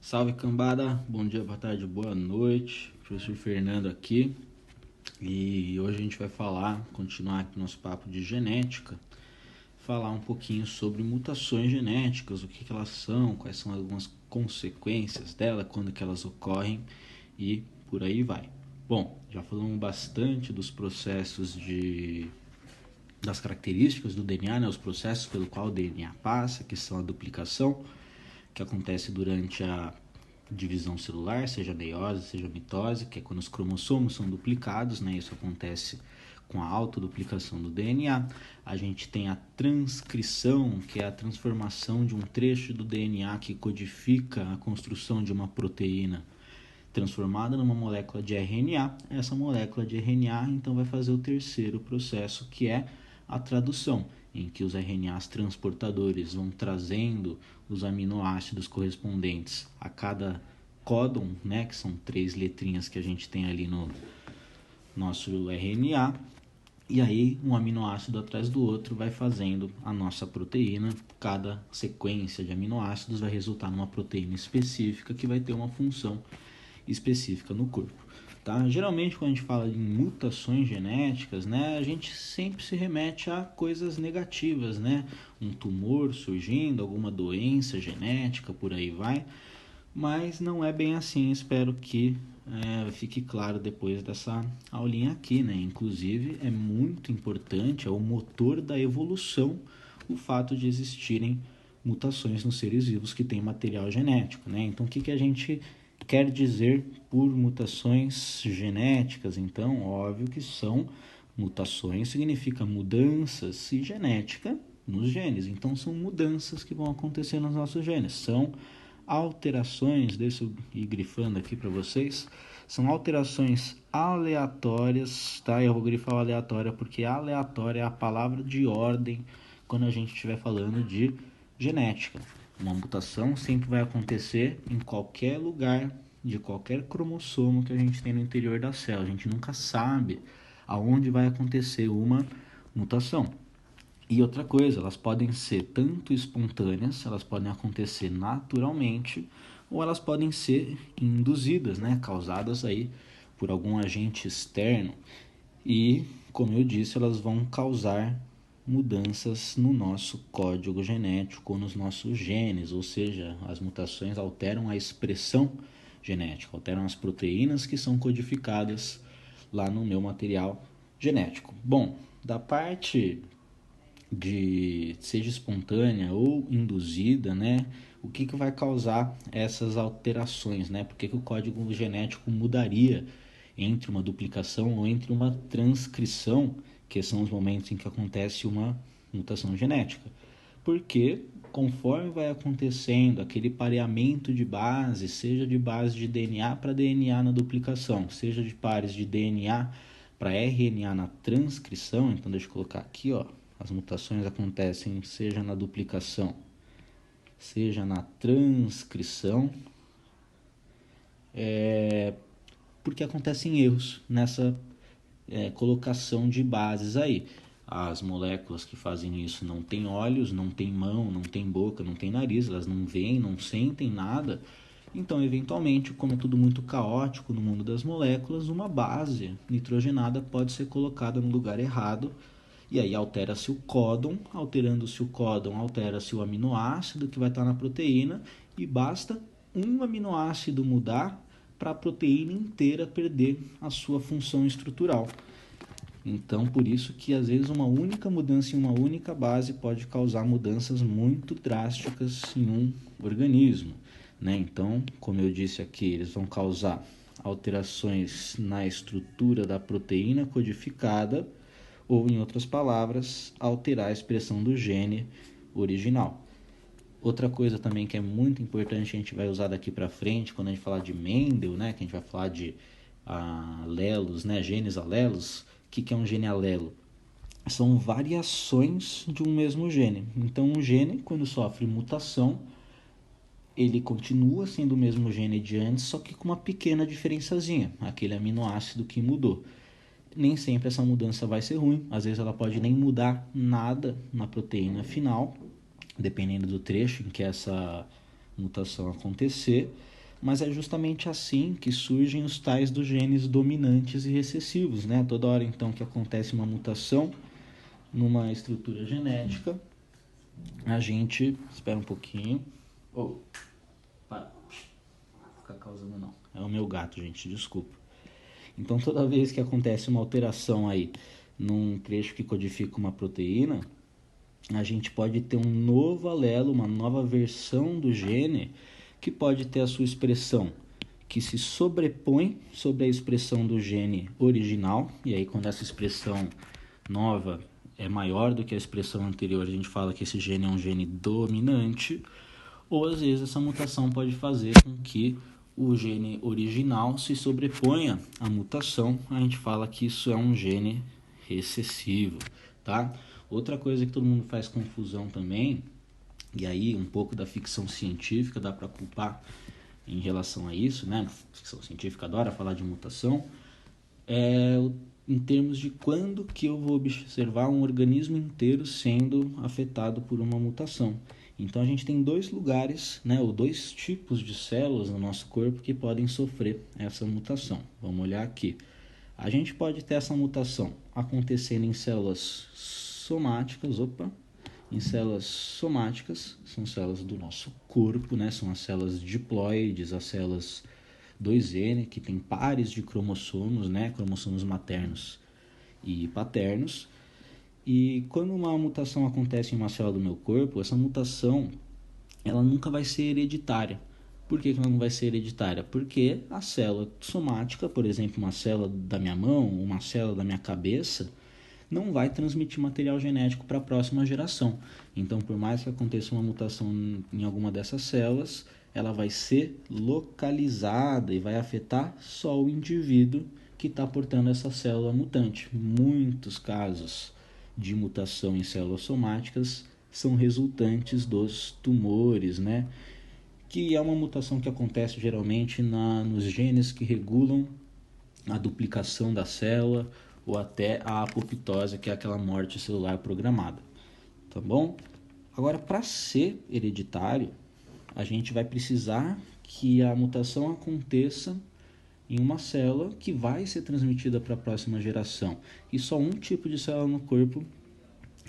Salve cambada, bom dia, boa tarde, boa noite, professor Fernando aqui e hoje a gente vai continuar aqui nosso papo de genética, falar um pouquinho sobre mutações genéticas, o que elas são, quais são algumas consequências dela, quando que elas ocorrem e por aí vai. Bom, já falamos bastante dos das características do DNA, né, os processos pelo qual o DNA passa, que são a duplicação, que acontece durante a divisão celular, seja meiose, seja mitose, que é quando os cromossomos são duplicados, né? Isso acontece com a autoduplicação do DNA. A gente tem a transcrição, que é a transformação de um trecho do DNA que codifica a construção de uma proteína transformada numa molécula de RNA. Essa molécula de RNA então vai fazer o terceiro processo, que é a tradução, em que os RNAs transportadores vão trazendo os aminoácidos correspondentes a cada códon, né, que são 3 letrinhas que a gente tem ali no nosso RNA, e aí um aminoácido atrás do outro vai fazendo a nossa proteína. Cada sequência de aminoácidos vai resultar numa proteína específica que vai ter uma função específica no corpo. Tá? Geralmente quando a gente fala em mutações genéticas, né, a gente sempre se remete a coisas negativas, né? Um tumor surgindo, alguma doença genética, por aí vai. Mas não é bem assim, espero que fique claro depois dessa aulinha aqui, né? Inclusive é muito importante, é o motor da evolução, o fato de existirem mutações nos seres vivos que têm material genético, né? Então o que a gente quer dizer por mutações genéticas? Então, óbvio que são mutações, significa mudanças e genética nos genes. Então, são mudanças que vão acontecer nos nossos genes. São alterações, deixa eu ir grifando aqui para vocês, são alterações aleatórias, tá? Eu vou grifar o aleatória porque aleatória é a palavra de ordem quando a gente estiver falando de genética. Uma mutação sempre vai acontecer em qualquer lugar de qualquer cromossomo que a gente tem no interior da célula. A gente nunca sabe aonde vai acontecer uma mutação. E outra coisa, elas podem ser tanto espontâneas, elas podem acontecer naturalmente, ou elas podem ser induzidas, né, causadas aí por algum agente externo. E, como eu disse, elas vão causar mudanças no nosso código genético ou nos nossos genes, ou seja, as mutações alteram a expressão genética, alteram as proteínas que são codificadas lá no meu material genético. Bom, da parte de seja espontânea ou induzida, né? O que vai causar essas alterações, né? Por que o código genético mudaria entre uma duplicação ou entre uma transcrição, que são os momentos em que acontece uma mutação genética? Porque conforme vai acontecendo aquele pareamento de base, seja de base de DNA para DNA na duplicação, seja de pares de DNA para RNA na transcrição, então deixa eu colocar aqui, ó, as mutações acontecem seja na duplicação, seja na transcrição, porque acontecem erros nessa colocação de bases aí. As moléculas que fazem isso não têm olhos, não têm mão, não têm boca, não têm nariz, elas não veem, não sentem nada. Então, eventualmente, como é tudo muito caótico no mundo das moléculas, uma base nitrogenada pode ser colocada no lugar errado, e aí altera-se o códon, alterando-se o códon, altera-se o aminoácido que vai estar na proteína, e basta um aminoácido mudar para a proteína inteira perder a sua função estrutural. Então, por isso que às vezes uma única mudança em uma única base pode causar mudanças muito drásticas em um organismo, né? Então, como eu disse aqui, eles vão causar alterações na estrutura da proteína codificada, ou, em outras palavras, alterar a expressão do gene original. Outra coisa também que é muito importante, a gente vai usar daqui para frente, quando a gente falar de Mendel, né, que a gente vai falar de alelos, né, genes alelos. O que é um gene alelo? São variações de um mesmo gene. Então, um gene, quando sofre mutação, ele continua sendo o mesmo gene de antes, só que com uma pequena diferençazinha, aquele aminoácido que mudou. Nem sempre essa mudança vai ser ruim, às vezes ela pode nem mudar nada na proteína final, dependendo do trecho em que essa mutação acontecer, mas é justamente assim que surgem os tais dos genes dominantes e recessivos, né? Toda hora então que acontece uma mutação numa estrutura genética, a gente... Espera um pouquinho. Para. Não ficar causando não. É o meu gato, gente, desculpa. Então toda vez que acontece uma alteração aí num trecho que codifica uma proteína, a gente pode ter um novo alelo, uma nova versão do gene que pode ter a sua expressão que se sobrepõe sobre a expressão do gene original, e aí quando essa expressão nova é maior do que a expressão anterior, a gente fala que esse gene é um gene dominante, ou às vezes essa mutação pode fazer com que o gene original se sobreponha à mutação, a gente fala que isso é um gene recessivo, tá? Outra coisa que todo mundo faz confusão também, e aí um pouco da ficção científica dá para culpar em relação a isso, né? A ficção científica adora falar de mutação, em termos de quando que eu vou observar um organismo inteiro sendo afetado por uma mutação. Então a gente tem dois lugares, né, ou dois tipos de células no nosso corpo que podem sofrer essa mutação. Vamos olhar aqui. A gente pode ter essa mutação acontecendo em células somáticas, em células somáticas, são células do nosso corpo, né? São as células diploides, as células 2N, que tem pares de cromossomos, né? Cromossomos maternos e paternos. E quando uma mutação acontece em uma célula do meu corpo, essa mutação ela nunca vai ser hereditária. Por que ela não vai ser hereditária? Porque a célula somática, por exemplo, uma célula da minha mão, uma célula da minha cabeça, não vai transmitir material genético para a próxima geração. Então, por mais que aconteça uma mutação em alguma dessas células, ela vai ser localizada e vai afetar só o indivíduo que está portando essa célula mutante. Muitos casos de mutação em células somáticas são resultantes dos tumores, né? Que é uma mutação que acontece geralmente nos genes que regulam a duplicação da célula ou até a apoptose, que é aquela morte celular programada, tá bom? Agora, para ser hereditário, a gente vai precisar que a mutação aconteça em uma célula que vai ser transmitida para a próxima geração. E só um tipo de célula no corpo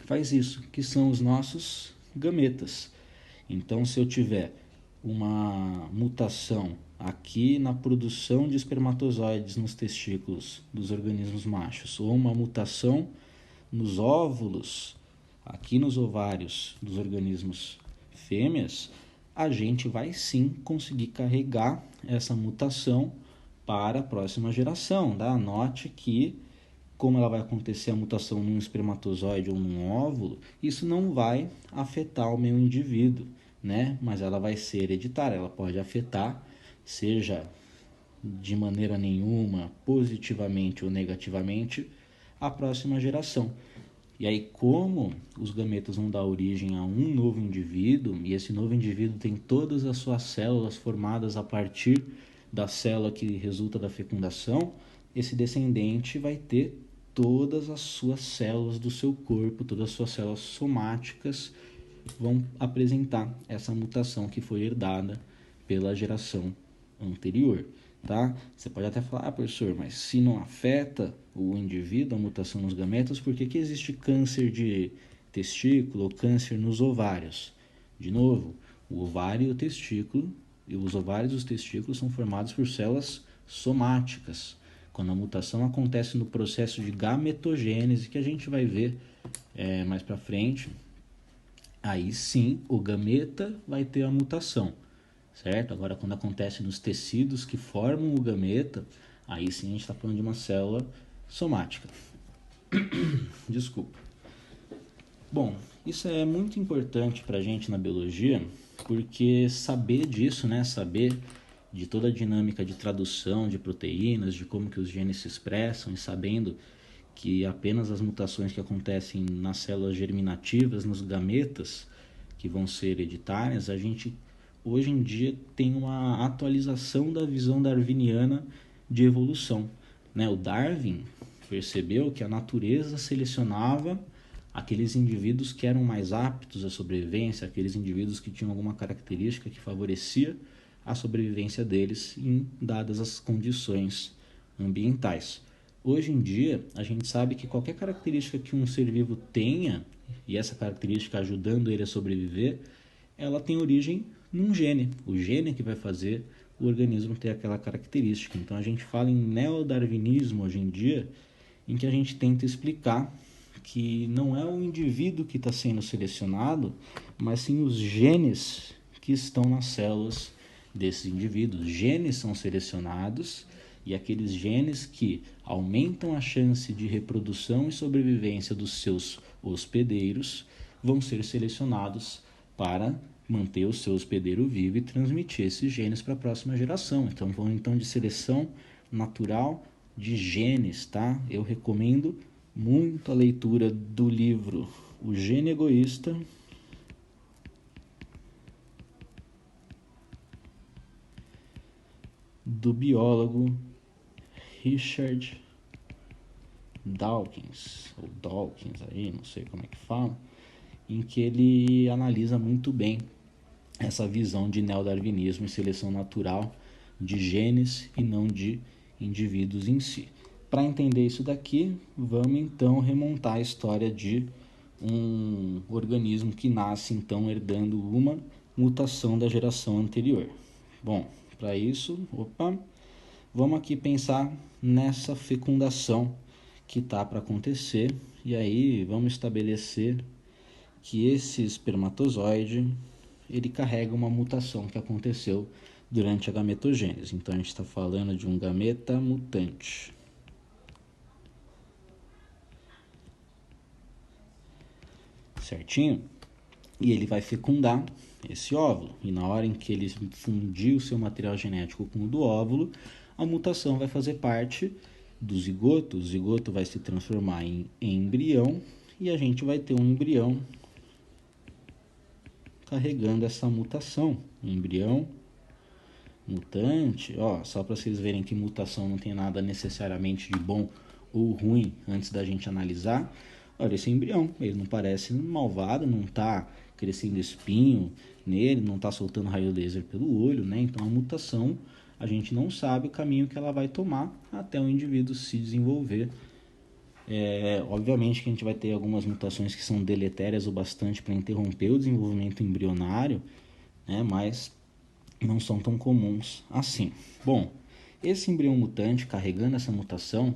faz isso, que são os nossos gametas. Então, se eu tiver uma mutação aqui na produção de espermatozoides nos testículos dos organismos machos, ou uma mutação nos óvulos, aqui nos ovários dos organismos fêmeas, a gente vai sim conseguir carregar essa mutação para a próxima geração. Tá? Note que, como ela vai acontecer a mutação num espermatozoide ou num óvulo, isso não vai afetar o meu indivíduo, né? Mas ela vai ser hereditária, ela pode afetar, seja de maneira nenhuma, positivamente ou negativamente, a próxima geração. E aí, como os gametas vão dar origem a um novo indivíduo, e esse novo indivíduo tem todas as suas células formadas a partir da célula que resulta da fecundação, esse descendente vai ter todas as suas células do seu corpo, todas as suas células somáticas vão apresentar essa mutação que foi herdada pela geração anterior, tá? Você pode até falar, professor, mas se não afeta o indivíduo, a mutação nos gametas, por que existe câncer de testículo ou câncer nos ovários? De novo, o ovário e o testículo, e os ovários e os testículos são formados por células somáticas. Quando a mutação acontece no processo de gametogênese, que a gente vai ver mais para frente, aí sim o gameta vai ter a mutação, certo? Agora, quando acontece nos tecidos que formam o gameta, aí sim a gente está falando de uma célula somática. Desculpa. Bom, isso é muito importante para a gente na biologia, porque saber disso, né? Saber de toda a dinâmica de tradução de proteínas, de como que os genes se expressam, e sabendo que apenas as mutações que acontecem nas células germinativas, nos gametas, que vão ser hereditárias, a gente hoje em dia tem uma atualização da visão darwiniana de evolução, né? O Darwin percebeu que a natureza selecionava aqueles indivíduos que eram mais aptos à sobrevivência, aqueles indivíduos que tinham alguma característica que favorecia a sobrevivência deles em dadas as condições ambientais. Hoje em dia, a gente sabe que qualquer característica que um ser vivo tenha, e essa característica ajudando ele a sobreviver, ela tem origem num gene. O gene que vai fazer o organismo ter aquela característica. Então a gente fala em neodarwinismo hoje em dia, em que a gente tenta explicar que não é o indivíduo que está sendo selecionado, mas sim os genes que estão nas células desses indivíduos. Genes são selecionados e aqueles genes que aumentam a chance de reprodução e sobrevivência dos seus hospedeiros vão ser selecionados para manter o seu hospedeiro vivo e transmitir esses genes para a próxima geração. Então, vão então de seleção natural de genes, tá? Eu recomendo muito a leitura do livro O Gene Egoísta, do biólogo Richard Dawkins, ou Dawkins aí, não sei como é que fala, em que ele analisa muito bem essa visão de neodarwinismo e seleção natural de genes e não de indivíduos em si. Para entender isso daqui, vamos então remontar a história de um organismo que nasce então herdando uma mutação da geração anterior. Bom, para isso, vamos aqui pensar nessa fecundação que está para acontecer e aí vamos estabelecer que esse espermatozoide ele carrega uma mutação que aconteceu durante a gametogênese. Então a gente está falando de um gameta mutante. Certinho? E ele vai fecundar esse óvulo. E na hora em que ele fundir o seu material genético com o do óvulo, a mutação vai fazer parte do zigoto. O zigoto vai se transformar em embrião e a gente vai ter um embrião carregando essa mutação. Embrião mutante, só para vocês verem que mutação não tem nada necessariamente de bom ou ruim antes da gente analisar. Olha, esse embrião, ele não parece malvado, não está crescendo espinho nele, não está soltando raio laser pelo olho, né? Então a mutação, a gente não sabe o caminho que ela vai tomar até o indivíduo se desenvolver. Obviamente que a gente vai ter algumas mutações que são deletérias o bastante para interromper o desenvolvimento embrionário, né? Mas não são tão comuns assim. Bom, esse embrião mutante carregando essa mutação,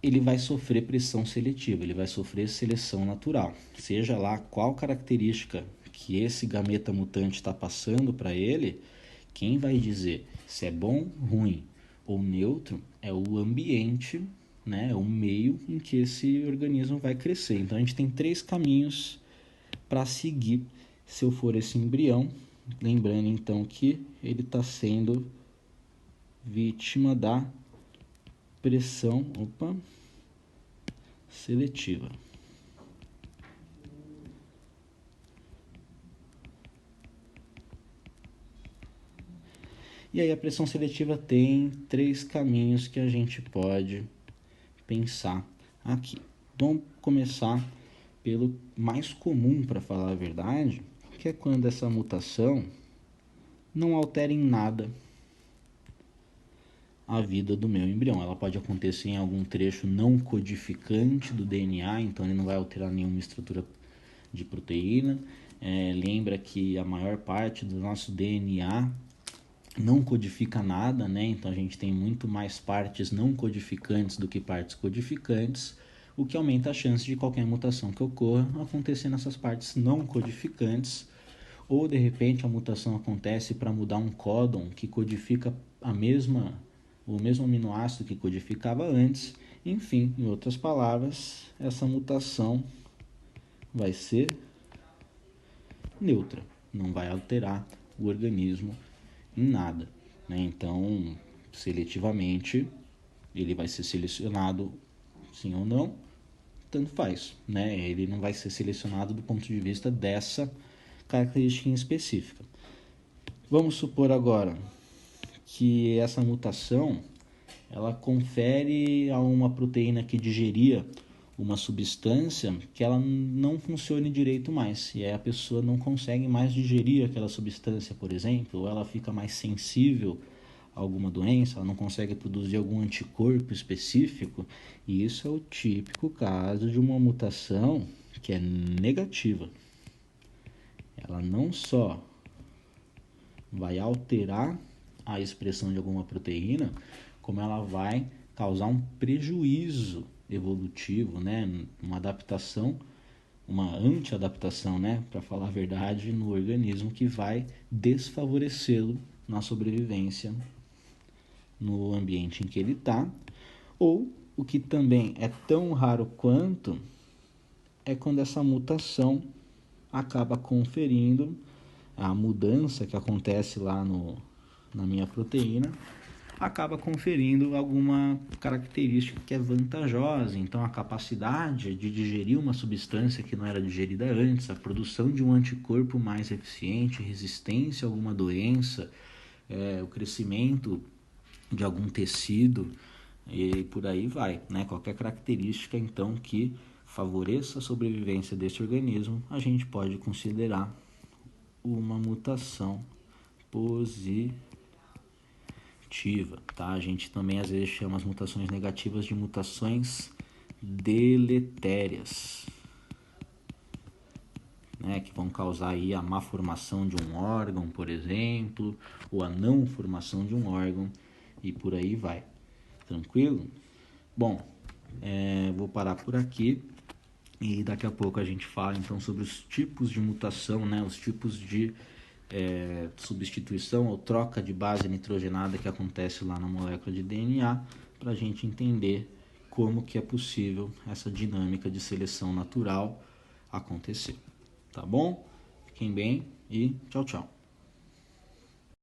ele vai sofrer pressão seletiva, ele vai sofrer seleção natural. Seja lá qual característica que esse gameta mutante está passando para ele, quem vai dizer se é bom, ruim ou neutro é o ambiente, né? O meio em que esse organismo vai crescer. Então a gente tem 3 caminhos para seguir se eu for esse embrião. Lembrando então que ele está sendo vítima da pressão seletiva. E aí a pressão seletiva tem 3 caminhos que a gente pode pensar aqui. Vamos começar pelo mais comum, para falar a verdade, que é quando essa mutação não altera em nada a vida do meu embrião. Ela pode acontecer em algum trecho não codificante do DNA, então ele não vai alterar nenhuma estrutura de proteína. Lembra que a maior parte do nosso DNA não codifica nada, né? Então a gente tem muito mais partes não codificantes do que partes codificantes, o que aumenta a chance de qualquer mutação que ocorra acontecer nessas partes não codificantes, ou de repente a mutação acontece para mudar um códon que codifica o mesmo aminoácido que codificava antes. Enfim, em outras palavras, essa mutação vai ser neutra, não vai alterar o organismo em nada, né? Então, seletivamente, ele vai ser selecionado sim ou não, tanto faz, né? Ele não vai ser selecionado do ponto de vista dessa característica em específica. Vamos supor agora que essa mutação ela confere a uma proteína que digeria uma substância que ela não funcione direito mais, e aí a pessoa não consegue mais digerir aquela substância, por exemplo, ou ela fica mais sensível a alguma doença, ela não consegue produzir algum anticorpo específico, e isso é o típico caso de uma mutação que é negativa. Ela não só vai alterar a expressão de alguma proteína, como ela vai causar um prejuízo evolutivo, né? Uma adaptação, uma anti-adaptação, né? Para falar a verdade, no organismo que vai desfavorecê-lo na sobrevivência no ambiente em que ele está, ou o que também é tão raro quanto é quando essa mutação acaba conferindo a mudança que acontece lá na minha proteína, acaba conferindo alguma característica que é vantajosa. Então, a capacidade de digerir uma substância que não era digerida antes, a produção de um anticorpo mais eficiente, resistência a alguma doença, o crescimento de algum tecido e por aí vai, né? Qualquer característica, então, que favoreça a sobrevivência desse organismo, a gente pode considerar uma mutação positiva, tá? A gente também às vezes chama as mutações negativas de mutações deletérias, né? Que vão causar aí a má formação de um órgão, por exemplo, ou a não formação de um órgão e por aí vai. Tranquilo? Bom, vou parar por aqui e daqui a pouco a gente fala então sobre os tipos de mutação, né? Os tipos de substituição ou troca de base nitrogenada que acontece lá na molécula de DNA, para a gente entender como que é possível essa dinâmica de seleção natural acontecer. Tá bom? Fiquem bem e tchau, tchau.